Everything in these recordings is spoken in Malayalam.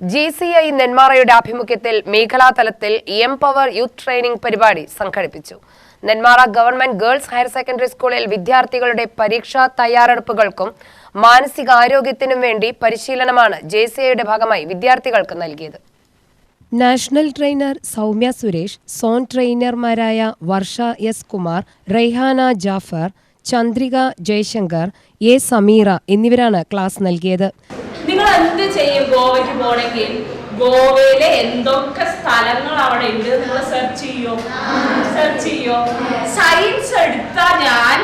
GCI നെന്മാറയുടെ ആഭിമുഖ്യത്തിൽ മേഖലാതലത്തിൽ എംപവർ യൂത്ത് ട്രെയിനിംഗ് പരിപാടി സംഘടിപ്പിച്ചു. Nenmara government girls higher secondary സ്കൂളിൽ വിദ്യാർത്ഥികളുടെ പരീക്ഷാ തയ്യാറെടുപ്പുകൾക്കും മാനസികാരോഗ്യത്തിനും വേണ്ടി പരിശീലനമാണ് GCIയുടെ ഭാഗമായി വിദ്യാർത്ഥികൾക്ക് നൽകിയത്. National trainer Soumya Suresh, zone ട്രെയിനർമാരായ വർഷ എസ് കുമാർ, റൈഹാന ജാഫർ, ചന്ദ്രിക ജയശങ്കർ, എ സമീറ എന്നിവരാണ് ക്ലാസ് നൽകിയത്. നിങ്ങൾ എന്ത് ചെയ്യും? ഗോവയ്ക്ക് പോകണമെങ്കിൽ ഗോവയിലെ എന്തൊക്കെ സ്ഥലങ്ങൾ അവിടെ ഉണ്ട് നിങ്ങൾ സെർച്ച് ചെയ്യോ. സയൻസ് എടുത്താൽ ഞാൻ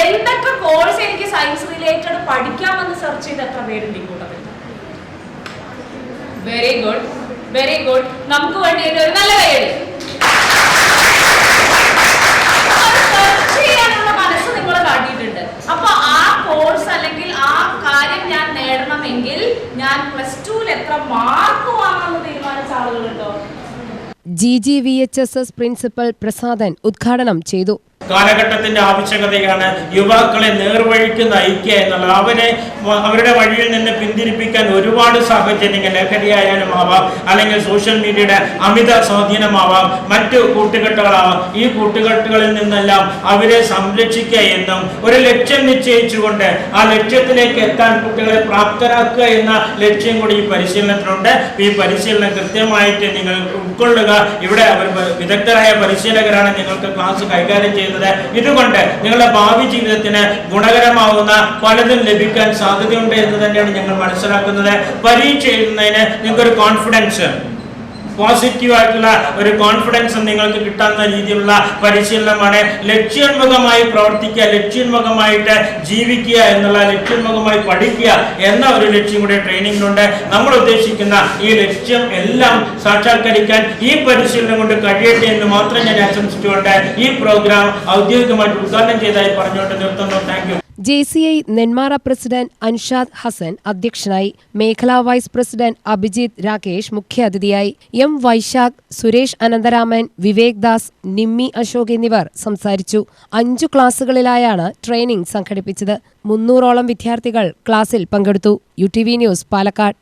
എന്തൊക്കെ കോഴ്സ് എനിക്ക് സയൻസ് റിലേറ്റഡ് പഠിക്കാമെന്ന് സെർച്ച് ചെയ്ത് എത്ര പേരുണ്ട് ഈ കൂട്ടത്തിൽ? Very good. നമുക്ക് വേണ്ടിയിട്ട് ഒരു നല്ല കൈയടി. സെർച്ച് ചെയ്യാനുള്ള മനസ്സ് നിങ്ങൾ കാട്ടിയിട്ടുണ്ട്. അപ്പൊ ആ കോഴ്സ് അല്ലെങ്കിൽ ആ കാര്യം ഞാൻ നേടണമെങ്കിൽ ഞാൻ +2 എത്ര മാർക്ക് വാങ്ങാമെന്ന് തീരുമാനിച്ച ആളുകളുണ്ടോ? GGVHSS പ്രിൻസിപ്പൽ പ്രസാദൻ ഉദ്ഘാടനം ചെയ്തു. കാലഘട്ടത്തിന്റെ ആവശ്യകതയാണ് യുവാക്കളെ നേർവഴിക്ക് നയിക്കുക എന്നുള്ളത്. അവരുടെ വഴിയിൽ നിന്ന് പിന്തിരിപ്പിക്കാൻ ഒരുപാട് സാഹചര്യങ്ങൾ, ലഹരിയായാലും ആവാം, അല്ലെങ്കിൽ സോഷ്യൽ മീഡിയയുടെ അമിത സ്വാധീനമാവാം, മറ്റു കൂട്ടുകെട്ടുകളാവാം. ഈ കൂട്ടുകെട്ടുകളിൽ നിന്നെല്ലാം അവരെ സംരക്ഷിക്കുക എന്നും ഒരു ലക്ഷ്യം നിശ്ചയിച്ചുകൊണ്ട് ആ ലക്ഷ്യത്തിലേക്ക് എത്താൻ കുട്ടികളെ പ്രാപ്തരാക്കുക എന്ന ലക്ഷ്യം കൂടി ഈ പരിശീലനത്തിലുണ്ട്. ഈ പരിശീലനം കൃത്യമായിട്ട് നിങ്ങൾ ഉൾക്കൊള്ളുക. ഇവിടെ അവർ വിദഗ്ധരായ പരിശീലകരാണ് നിങ്ങൾക്ക് ക്ലാസ് കൈകാര്യം ചെയ്യുന്നത്. ഇതുകൊണ്ട് നിങ്ങളുടെ ഭാവി ജീവിതത്തിന് ഗുണകരമാവുന്ന പലതും ലഭിക്കാൻ സാധ്യതയുണ്ട് എന്ന് തന്നെയാണ് ഞങ്ങൾ മനസ്സിലാക്കുന്നത്. പരീക്ഷ എഴുതുന്നതിന് നിങ്ങൾക്കൊരു കോൺഫിഡൻസ്, പോസിറ്റീവ് ആയിട്ടുള്ള ഒരു കോൺഫിഡൻസ് നിങ്ങൾക്ക് കിട്ടാവുന്ന രീതിയിലുള്ള പരിശീലനമാണ്. ലക്ഷ്യോന്മുഖമായി പ്രവർത്തിക്കുക, ലക്ഷ്യോന്മുഖമായിട്ട് ജീവിക്കുക എന്നുള്ള, ലക്ഷ്യോന്മുഖമായി പഠിക്കുക എന്ന ഒരു ലക്ഷ്യം കൂടെ ട്രെയിനിങ്ങിലുണ്ട്. നമ്മൾ ഉദ്ദേശിക്കുന്ന ഈ ലക്ഷ്യം എല്ലാം സാക്ഷാത്കരിക്കാൻ ഈ പരിശീലനം കൊണ്ട് കഴിയട്ടെ എന്ന് മാത്രം ഞാൻ ആശംസിച്ചുകൊണ്ട് ഈ പ്രോഗ്രാം ഔദ്യോഗികമായിട്ട് ഉദ്ഘാടനം ചെയ്തതായി പറഞ്ഞുകൊണ്ട് നിർത്തുന്നു. Thank you. GCI Nenmara president Anshad Hasan അധ്യക്ഷനായി. മേഖലാ വൈസ് പ്രസിഡന്റ് അഭിജിത്ത് രാകേഷ് മുഖ്യാതിഥിയായി. M വൈശാഖ്, സുരേഷ് അനന്തരാമൻ, വിവേക് ദാസ്, നിമ്മി അശോക് എന്നിവർ സംസാരിച്ചു. 5 ക്ലാസുകളിലായാണ് ട്രെയിനിംഗ് സംഘടിപ്പിച്ചത്. 300ഓളം വിദ്യാർത്ഥികൾ ക്ലാസിൽ പങ്കെടുത്തു. UTV news, Palakkad.